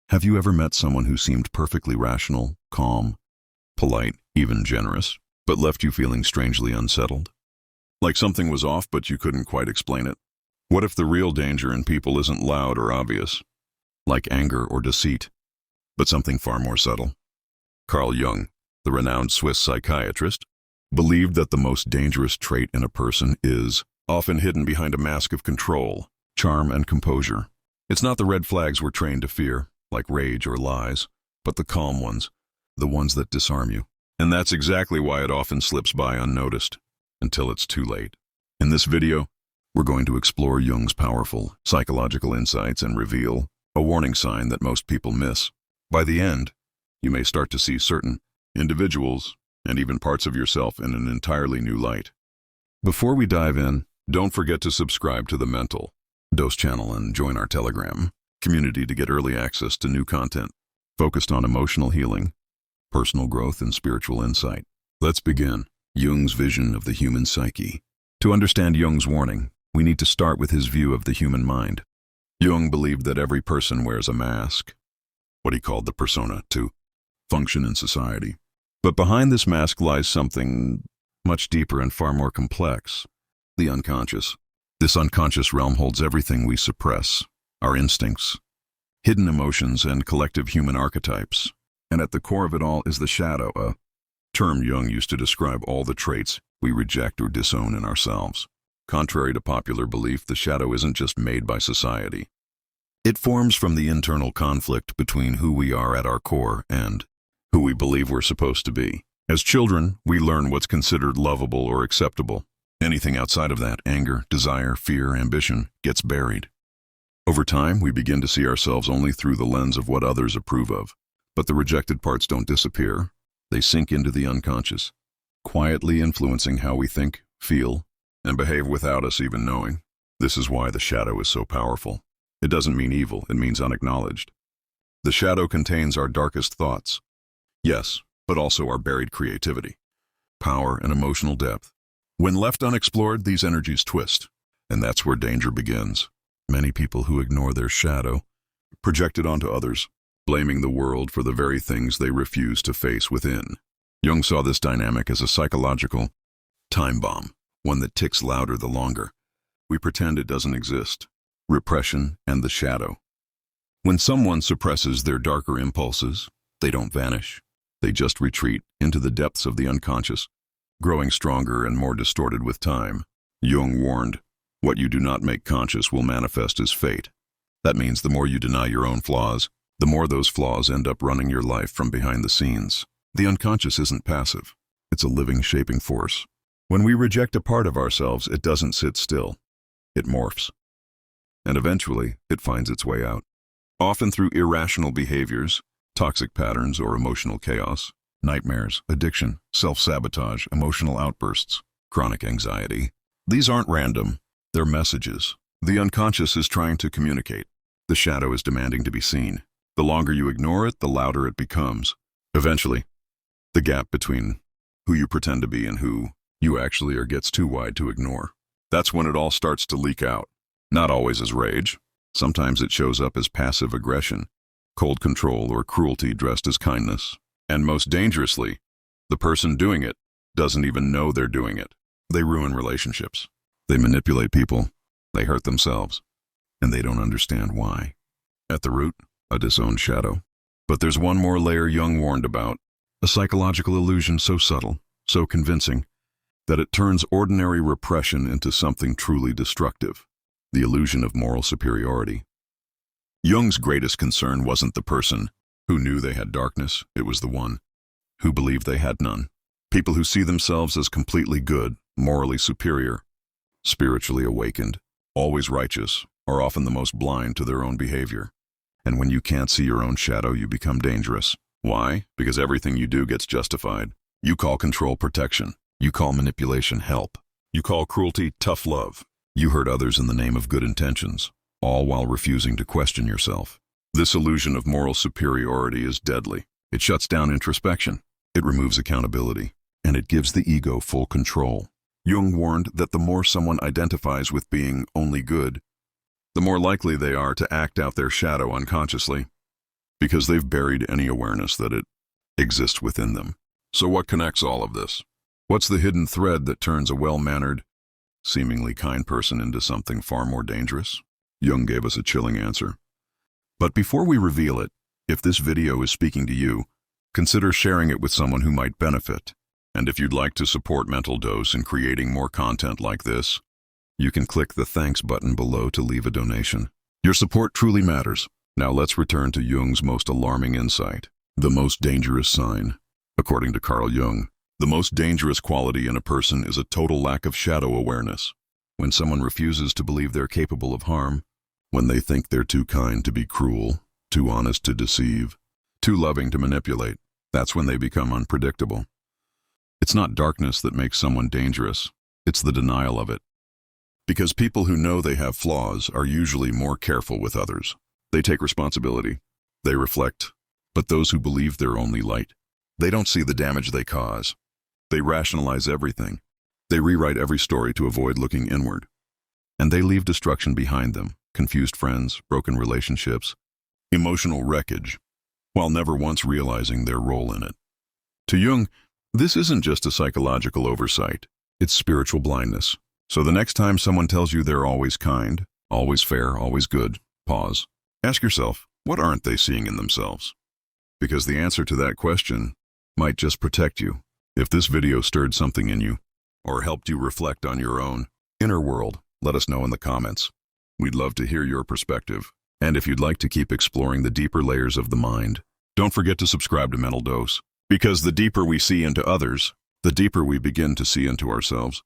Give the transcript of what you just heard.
Have you ever met someone who seemed perfectly rational, calm, polite, even generous, but left you feeling strangely unsettled? Like something was off, but you couldn't quite explain it. What if the real danger in people isn't loud or obvious, like anger or deceit, but something far more subtle? Carl Jung, the renowned Swiss psychiatrist, believed that the most dangerous trait in a person is often hidden behind a mask of control, charm, and composure. It's not the red flags we're trained to fear, like rage or lies, but the calm ones, the ones that disarm you. And that's exactly why it often slips by unnoticed, until it's too late. In this video, we're going to explore Jung's powerful psychological insights and reveal a warning sign that most people miss. By the end, you may start to see certain individuals and even parts of yourself in an entirely new light. Before we dive in, don't forget to subscribe to the Mental Dose channel and join our Telegram community to get early access to new content focused on emotional healing, personal growth, and spiritual insight. Let's begin. Jung's vision of the human psyche. To understand Jung's warning, we need to start with his view of the human mind. Jung believed that every person wears a mask, what he called the persona, to function in society. But behind this mask lies something much deeper and far more complex: the unconscious. This unconscious realm holds everything we suppress, our instincts, hidden emotions, and collective human archetypes. And at the core of it all is the shadow, a term Jung used to describe all the traits we reject or disown in ourselves. Contrary to popular belief, the shadow isn't just made by society. It forms from the internal conflict between who we are at our core and who we believe we're supposed to be. As children, we learn what's considered lovable or acceptable. Anything outside of that, anger, desire, fear, ambition, gets buried. Over time, we begin to see ourselves only through the lens of what others approve of. But the rejected parts don't disappear. They sink into the unconscious, quietly influencing how we think, feel, and behave without us even knowing. This is why the shadow is so powerful. It doesn't mean evil, it means unacknowledged. The shadow contains our darkest thoughts. Yes, but also our buried creativity, power, and emotional depth. When left unexplored, these energies twist, and that's where danger begins. Many people who ignore their shadow project it onto others, blaming the world for the very things they refuse to face within. Jung saw this dynamic as a psychological time bomb, one that ticks louder the longer we pretend it doesn't exist. Repression and the shadow. When someone suppresses their darker impulses, they don't vanish. They just retreat into the depths of the unconscious, growing stronger and more distorted with time. Jung warned, what you do not make conscious will manifest as fate. That means the more you deny your own flaws, the more those flaws end up running your life from behind the scenes. The unconscious isn't passive. It's a living, shaping force. When we reject a part of ourselves, it doesn't sit still. It morphs. And eventually, it finds its way out. Often through irrational behaviors, toxic patterns, or emotional chaos, nightmares, addiction, self-sabotage, emotional outbursts, chronic anxiety. These aren't random. They're messages. The unconscious is trying to communicate. The shadow is demanding to be seen. The longer you ignore it, the louder it becomes. Eventually, the gap between who you pretend to be and who you actually are gets too wide to ignore. That's when it all starts to leak out. Not always as rage. Sometimes it shows up as passive aggression, cold control, or cruelty dressed as kindness. And most dangerously, the person doing it doesn't even know they're doing it. They ruin relationships. They manipulate people. They hurt themselves. And they don't understand why. At the root, a disowned shadow. But there's one more layer Jung warned about, a psychological illusion so subtle, so convincing, that it turns ordinary repression into something truly destructive, the illusion of moral superiority. Jung's greatest concern wasn't the person who knew they had darkness, it was the one who believed they had none. People who see themselves as completely good, morally superior, spiritually awakened, always righteous, are often the most blind to their own behavior. And when you can't see your own shadow, you become dangerous. Why? Because everything you do gets justified. You call control protection. You call manipulation help. You call cruelty tough love. You hurt others in the name of good intentions, all while refusing to question yourself. This illusion of moral superiority is deadly. It shuts down introspection. It removes accountability. And it gives the ego full control. Jung warned that the more someone identifies with being only good, the more likely they are to act out their shadow unconsciously. because they've buried any awareness that it exists within them. So what connects all of this? What's the hidden thread that turns a well-mannered, seemingly kind person into something far more dangerous? Jung gave us a chilling answer. But before we reveal it, if this video is speaking to you, consider sharing it with someone who might benefit. And if you'd like to support Mental Dose in creating more content like this, you can click the thanks button below to leave a donation. Your support truly matters. Now let's return to Jung's most alarming insight, the most dangerous sign. According to Carl Jung, the most dangerous quality in a person is a total lack of shadow awareness. When someone refuses to believe they're capable of harm, when they think they're too kind to be cruel, too honest to deceive, too loving to manipulate, that's when they become unpredictable. It's not darkness that makes someone dangerous, it's the denial of it. Because people who know they have flaws are usually more careful with others. They take responsibility, they reflect, but those who believe they're only light, they don't see the damage they cause. They rationalize everything. They rewrite every story to avoid looking inward. And they leave destruction behind them, confused friends, broken relationships, emotional wreckage, while never once realizing their role in it. To Jung, this isn't just a psychological oversight, it's spiritual blindness. So the next time someone tells you they're always kind, always fair, always good, pause. Ask yourself, what aren't they seeing in themselves? Because the answer to that question might just protect you. If this video stirred something in you, or helped you reflect on your own inner world, let us know in the comments. We'd love to hear your perspective. And if you'd like to keep exploring the deeper layers of the mind, don't forget to subscribe to Mental Dose. Because the deeper we see into others, the deeper we begin to see into ourselves.